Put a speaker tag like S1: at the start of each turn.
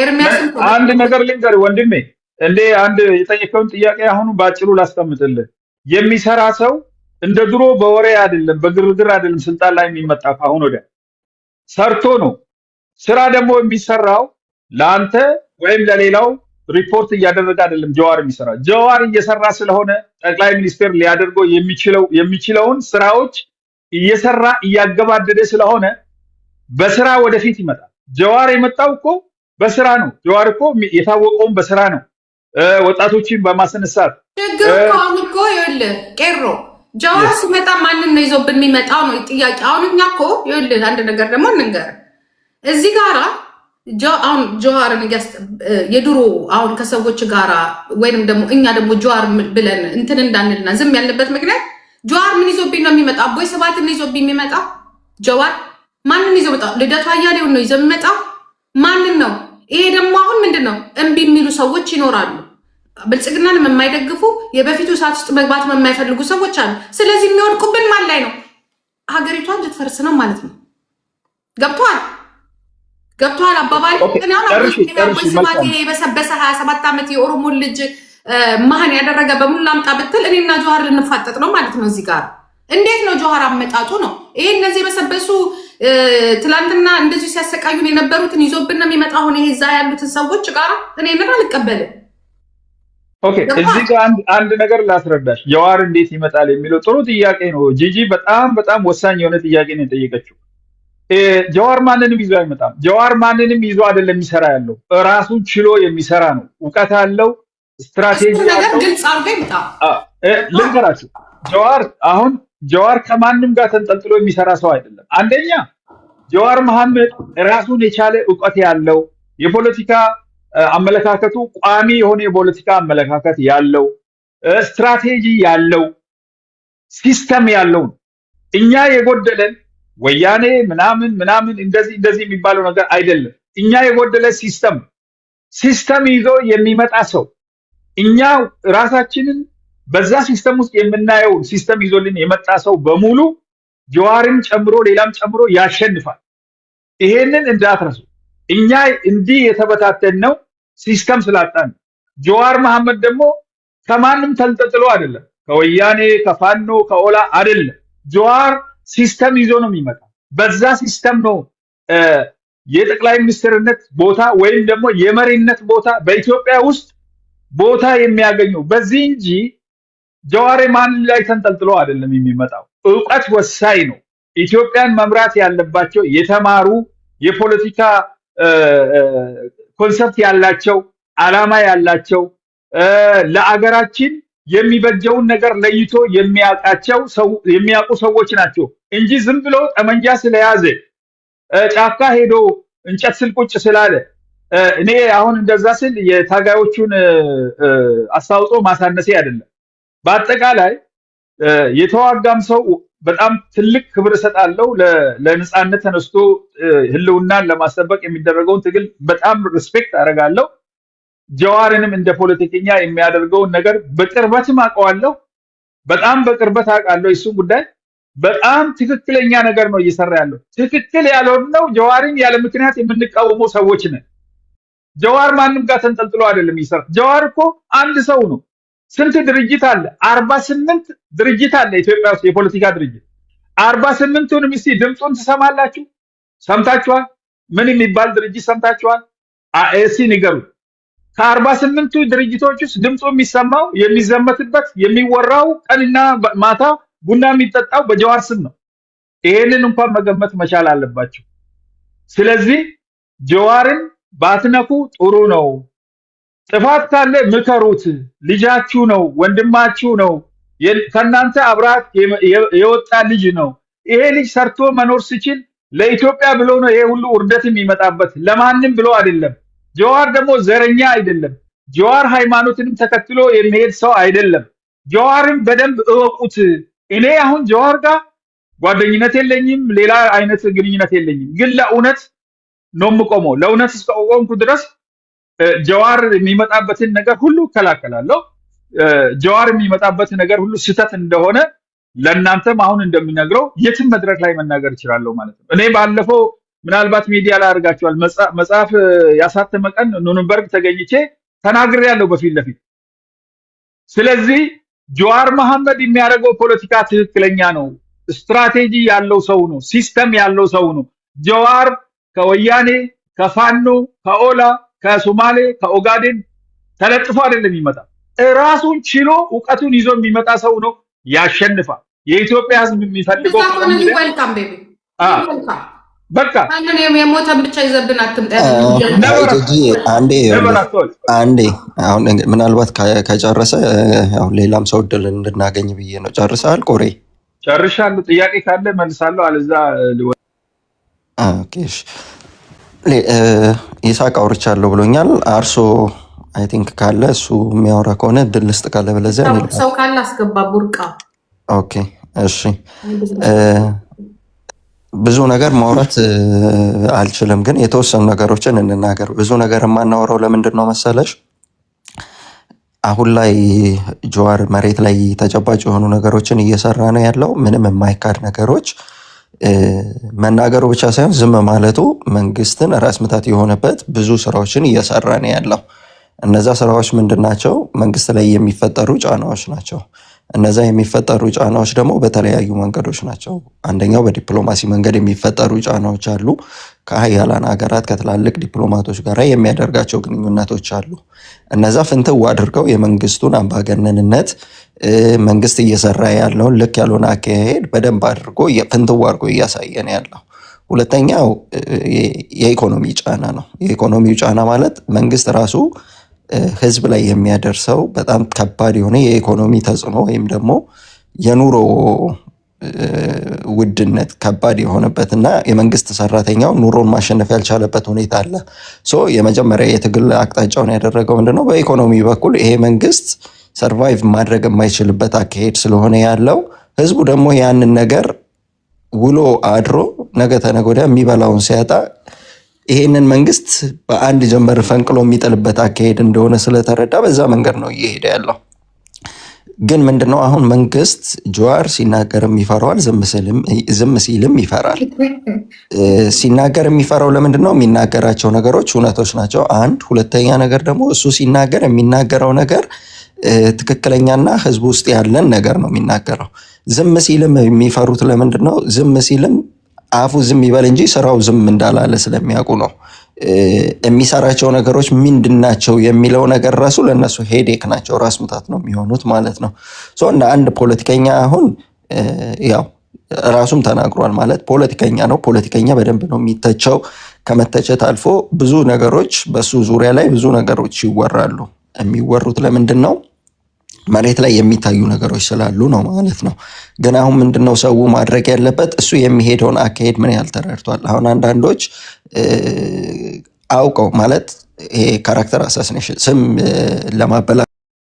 S1: ኤርሚያስን
S2: አንድ ነገር ልንገር ወንድሜ እንዴ አንድ የጠየቀውን ጥያቄ አሁን ባጭሩ ላስቀምጥልህ የሚሰራ ሰው እንደ ድሮ በወሬ አይደለም በግርግር አይደለም ስልጣን ላይ የሚመጣ አሁን ወዲያ ሰርቶ ነው ስራ ደግሞ የሚሰራው ለአንተ ወይም ለሌላው ሪፖርት እያደረገ አይደለም ጀዋር የሚሰራ ጀዋር እየሰራ ስለሆነ ጠቅላይ ሚኒስትር ሊያደርገው የሚችለውን ስራዎች እየሰራ እያገባደደ ስለሆነ በስራ ወደፊት ይመጣል ጀዋር የመጣው እኮ በስራ ነው ጀዋር እኮ የታወቀውን በስራ ነው ወጣቶችን በማስነሳት
S1: ችግር አሁን እኮ ይኸውልህ ቄሮ ጀዋር ሲመጣ ማንን ነው ይዞብን የሚመጣው ነው ጥያቄ አሁን እኛ እኮ ይኸውልህ አንድ ነገር ደግሞ እንንገር እዚህ ጋራ አሁን ጀዋርን የድሮ አሁን ከሰዎች ጋራ ወይንም ደግሞ እኛ ደግሞ ጀዋር ብለን እንትን እንዳንልና ዝም ያለበት ምክንያት ጀዋር ምን ይዞብኝ ነው የሚመጣ አቦይ ሰባትን ይዞብኝ የሚመጣ ጀዋር ማንን ይዞ መጣ ልደቱ አያሌውን ነው ይዞ የሚመጣ ማንን ነው ይሄ ደግሞ አሁን ምንድነው እምቢ የሚሉ ሰዎች ይኖራሉ ብልጽግናን የማይደግፉ የበፊቱ ሰዓት ውስጥ መግባት የማይፈልጉ ሰዎች አሉ ስለዚህ የሚወድቁብን ማን ላይ ነው ሀገሪቷን ልትፈርስ ነው ማለት ነው ገብቷል አባባል የበሰበሰ 27 ዓመት የኦሮሞ ልጅ መሀን ያደረገ በሙሉ ላምጣ ብትል እኔና ጀዋር ልንፋጠጥ ነው ማለት ነው እዚህ ጋር እንዴት ነው ጀዋር አመጣጡ ነው ይሄ እነዚህ የበሰበሱ ትላንትና እንደዚህ ሲያሰቃዩን የነበሩትን ይዞብን ነው የሚመጣ አሁን ይሄ እዛ ያሉትን ሰዎች ጋር እኔ ምን አልቀበልም
S2: ኦኬ እዚህ ጋር አንድ ነገር ላስረዳሽ ጀዋር እንዴት ይመጣል የሚለው ጥሩ ጥያቄ ነው ጂጂ በጣም ወሳኝ የሆነ ጥያቄ ነው የጠየቀችው ጀዋር ማንንም ይዞ አይመጣም ጀዋር ማንንም ይዞ አይደለም የሚሰራ ያለው ራሱን ችሎ የሚሰራ ነው ዕውቀት አለው ስትራቴጂ
S1: ነገር ግልጽ አድርጎ ይምጣ
S2: ልንገራችሁ ጀዋር ከማንም ጋር ተንጠልጥሎ የሚሰራ ሰው አይደለም አንደኛ ጀዋር መሐመድ ራሱን የቻለ ዕውቀት ያለው የፖለቲካ አመለካከቱ ቋሚ የሆነ የፖለቲካ አመለካከት ያለው ስትራቴጂ ያለው ሲስተም ያለው እኛ የጎደለን ወያኔ ምናምን እንደዚህ የሚባለው ነገር አይደለም እኛ የጎደለ ሲስተም ይዞ የሚመጣ ሰው እኛ ራሳችንን በዛ ሲስተም ውስጥ የምናየው ሲስተም ይዞልን የመጣ ሰው በሙሉ ጀዋርን ጨምሮ ሌላም ጨምሮ ያሸንፋል ይሄንን እንዳትረሱ እኛ እንዲህ የተበታተነው ሲስተም ስላጣን ጀዋር መሐመድ ደግሞ ከማንም ተንጠጥሎ አይደለም ከወያኔ ከፋኖ ከኦላ አይደለም ጀዋር ሲስተም ይዞ ነው የሚመጣ በዛ ሲስተም ነው የጠቅላይ ሚኒስትርነት ቦታ ወይም ደግሞ የመሪነት ቦታ በኢትዮጵያ ውስጥ ቦታ የሚያገኘው በዚህ እንጂ ጀዋር ማን ላይ ተንጠልጥሎ አይደለም የሚመጣው ዕውቀት ወሳኝ ነው ኢትዮጵያን መምራት ያለባቸው የተማሩ የፖለቲካ ኮንሰፕት ያላቸው አላማ ያላቸው ለአገራችን የሚበጀውን ነገር ለይቶ የሚያውቁ ሰዎች ናቸው እንጂ ዝም ብሎ ጠመንጃ ስለያዘ ጫካ ሄዶ እንጨት ስል ቁጭ ስላለ እኔ አሁን እንደዛ ስል የታጋዮቹን አስተዋጽኦ ማሳነሴ አይደለም በአጠቃላይ የተዋጋም ሰው በጣም ትልቅ ክብር ሰጣለው ለነጻነት ተነስቶ ህልውናን ለማስጠበቅ የሚደረገውን ትግል በጣም ሪስፔክት አደርጋለሁ ጀዋርንም እንደ ፖለቲከኛ የሚያደርገውን ነገር በቅርበትም አውቀዋለሁ በጣም በቅርበት አውቃለሁ እሱ ጉዳይ በጣም ትክክለኛ ነገር ነው እየሰራ ያለው ትክክል ያልሆነው ጀዋርን ያለ ምክንያት የምንቃወመው ሰዎች ነን ጀዋር ማንንም ጋር ተንጠልጥሎ አይደለም ይሰራ ጀዋር እኮ አንድ ሰው ነው ስንት ድርጅት አለ 48 ድርጅት አለ ኢትዮጵያ ውስጥ የፖለቲካ ድርጅት 48ቱንም እስቲ ድምጹን ትሰማላችሁ ሰምታችኋል ምን የሚባል ድርጅት ሰምታችኋል እስቲ ንገሩ ከ48ቱ ድርጅቶች ውስጥ ድምጹ የሚሰማው የሚዘመትበት የሚወራው ቀንና ማታ ቡና የሚጠጣው በጀዋር ስም ነው ይሄንን እንኳን መገመት መቻል አለባችሁ ስለዚህ ጀዋርን ባትነኩ ጥሩ ነው ጥፋት ካለ ምከሩት ልጃችሁ ነው ወንድማችሁ ነው ከናንተ አብራት የወጣ ልጅ ነው ይሄ ልጅ ሰርቶ መኖር ሲችል ለኢትዮጵያ ብሎ ነው ይሄ ሁሉ ውርደት የሚመጣበት ለማንም ብሎ አይደለም ጀዋር ደግሞ ዘረኛ አይደለም ጀዋር ሃይማኖትንም ተከትሎ የሚሄድ ሰው አይደለም ጀዋርን በደንብ እወቁት እኔ አሁን ጀዋር ጋር ጓደኝነት የለኝም ሌላ አይነት ግንኙነት የለኝም ግን ለእውነት ነው የምቆመው ለእውነት እስከቆምኩ ድረስ ጀዋር የሚመጣበትን ነገር ሁሉ ከላከላለሁ ጀዋር የሚመጣበት ነገር ሁሉ ስህተት እንደሆነ ለእናንተም አሁን እንደምነግረው የትም መድረክ ላይ መናገር እችላለሁ ማለት ነው እኔ ባለፈው ምናልባት ሚዲያ ላይ አድርጋችኋል። መጽሐፍ ያሳተመ ቀን ኑርንበርግ ተገኝቼ ተናግሬያለሁ በፊት ለፊት። ስለዚህ ጀዋር መሐመድ የሚያደርገው ፖለቲካ ትክክለኛ ነው። ስትራቴጂ ያለው ሰው ነው። ሲስተም ያለው ሰው ነው። ጀዋር ከወያኔ፣ ከፋኖ፣ ከኦላ፣ ከሶማሌ፣ ከኦጋዴን ተለጥፎ አይደለም የሚመጣ ራሱን ችሎ እውቀቱን ይዞ የሚመጣ ሰው ነው። ያሸንፋል። የኢትዮጵያ ሕዝብ የሚፈልገው በቃ
S1: የሞተን ብቻ ይዘብን አትምጣ።
S3: አንዴ አሁን ምናልባት ከጨረሰ አሁን ሌላም ሰው እድል እንድናገኝ ብዬ ነው። ጨርሰሃል ቆሬ?
S2: ጨርሻለሁ። ጥያቄ ካለ መልሳለሁ፣ አለዛ
S3: ኦኬ። ይሳቅ አውርቻለሁ ብሎኛል። አርሶ አይ ቲንክ ካለ እሱ የሚያወራ ከሆነ እድል ልስጥ፣ ካለ በለዚያ
S1: ሰው ካለ አስገባ። ቡርቃ
S3: ኦኬ። እሺ ብዙ ነገር ማውራት አልችልም፣ ግን የተወሰኑ ነገሮችን እንናገር። ብዙ ነገር የማናወራው ለምንድን ነው መሰለሽ? አሁን ላይ ጀዋር መሬት ላይ ተጨባጭ የሆኑ ነገሮችን እየሰራ ነው ያለው። ምንም የማይካድ ነገሮች መናገሩ ብቻ ሳይሆን ዝም ማለቱ መንግስትን ራስ ምታት የሆነበት ብዙ ስራዎችን እየሰራ ነው ያለው። እነዛ ስራዎች ምንድን ናቸው? መንግስት ላይ የሚፈጠሩ ጫናዎች ናቸው። እነዛ የሚፈጠሩ ጫናዎች ደግሞ በተለያዩ መንገዶች ናቸው። አንደኛው በዲፕሎማሲ መንገድ የሚፈጠሩ ጫናዎች አሉ። ከሀያላን ሀገራት ከትላልቅ ዲፕሎማቶች ጋር የሚያደርጋቸው ግንኙነቶች አሉ። እነዛ ፍንትው አድርገው የመንግስቱን አምባገነንነት፣ መንግስት እየሰራ ያለውን ልክ ያልሆነ አካሄድ በደንብ አድርጎ ፍንትው አድርጎ እያሳየን ያለው። ሁለተኛው የኢኮኖሚ ጫና ነው። የኢኮኖሚው ጫና ማለት መንግስት ራሱ ህዝብ ላይ የሚያደርሰው በጣም ከባድ የሆነ የኢኮኖሚ ተጽዕኖ ወይም ደግሞ የኑሮ ውድነት ከባድ የሆነበትና የመንግስት ሰራተኛው ኑሮን ማሸነፍ ያልቻለበት ሁኔታ አለ። የመጀመሪያ የትግል አቅጣጫውን ያደረገው ምንድነው? በኢኮኖሚ በኩል ይሄ መንግስት ሰርቫይቭ ማድረግ የማይችልበት አካሄድ ስለሆነ ያለው፣ ህዝቡ ደግሞ ያንን ነገር ውሎ አድሮ ነገ ተነገ ወዲያ የሚበላውን ሲያጣ ይሄንን መንግስት በአንድ ጀንበር ፈንቅሎ የሚጥልበት አካሄድ እንደሆነ ስለተረዳ በዛ መንገድ ነው እየሄደ ያለው። ግን ምንድነው አሁን መንግስት ጀዋር ሲናገርም ይፈራዋል፣ ዝም ሲልም ይፈራል። ሲናገር የሚፈራው ለምንድነው? የሚናገራቸው ነገሮች እውነቶች ናቸው፣ አንድ። ሁለተኛ ነገር ደግሞ እሱ ሲናገር የሚናገረው ነገር ትክክለኛና ህዝቡ ውስጥ ያለን ነገር ነው የሚናገረው። ዝም ሲልም የሚፈሩት ለምንድነው? ዝም ሲልም አፉ ዝም ይበል እንጂ ስራው ዝም እንዳላለ ስለሚያውቁ ነው። የሚሰራቸው ነገሮች ምንድናቸው የሚለው ነገር ራሱ ለነሱ ሄዴክ ናቸው፣ ራስ ምታት ነው የሚሆኑት ማለት ነው። እንደ አንድ ፖለቲከኛ አሁን ያው ራሱም ተናግሯል ማለት ፖለቲከኛ ነው። ፖለቲከኛ በደንብ ነው የሚተቸው። ከመተቸት አልፎ ብዙ ነገሮች በሱ ዙሪያ ላይ ብዙ ነገሮች ይወራሉ። የሚወሩት ለምንድን ነው? መሬት ላይ የሚታዩ ነገሮች ስላሉ ነው ማለት ነው። ግን አሁን ምንድነው ሰው ማድረግ ያለበት? እሱ የሚሄደውን አካሄድ ምን ያህል ተረድቷል? አሁን አንዳንዶች አውቀው ማለት ይሄ ካራክተር አሳሲኔሽን ስም ለማበላ